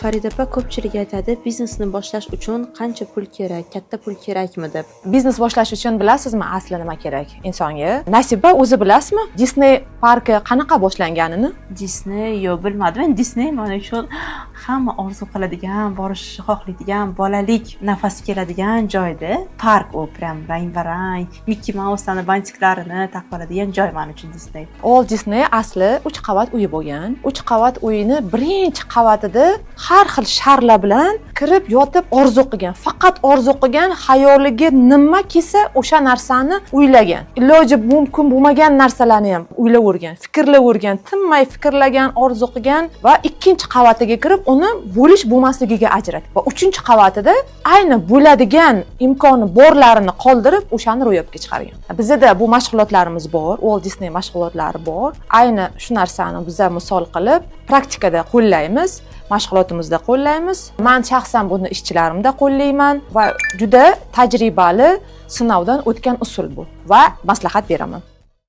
Farida opa, ko'pchilik aytadi, biznesni boshlash uchun qancha pul kerak, katta pul kerakmi deb. Biznes boshlash uchun bilasizmi, asli nima kerak insonga? Nasiba, o'zi bilasizmi? Disney parki qanaqa boshlanganini? Disney, yo'q, bilmadim. Men Disney mana uchun hamma orzu qiladigan, borishni xohlaydigan, bolalik nafasi keladigan joyda. Park u prям rang-barang, Mickey Mouse'larni bantiklarini taqib oladigan joy men uchun Disney. Walt Disney asli 3 qavat uyi bo'lgan. 3 qavat uyini birinchi qavatida har xil sharlar bilan kirib yotib orzu qilgan. Faqat orzu qilgan, xayoliga nima kelsa o'sha narsani o'ylagan. Iloji mumkin bo'lmagan narsalarni ham o'ylayvergan, fikrlayvergan, tinmay fikrlagan, orzu qilgan va ikkinchi qavatiga kirib uni bo'lish bo'lmasligiga ajratdi. Va 3-qavatida ayni bo'ladigan imkoni borlarini qoldirib o'shani ro'yobga chiqargan. Bizda bu mashg'ulotlarimiz bor, Walt Disney mashg'ulotlari bor. Ayni shu narsani bizlar misol qilib praktikada qo'llaymiz, mashg'ulotimizda qo'llaymiz. Men shaxsan buni ishchilarimda qo'llayman va juda tajribali sinovdan o'tgan usul bu va maslahat beraman.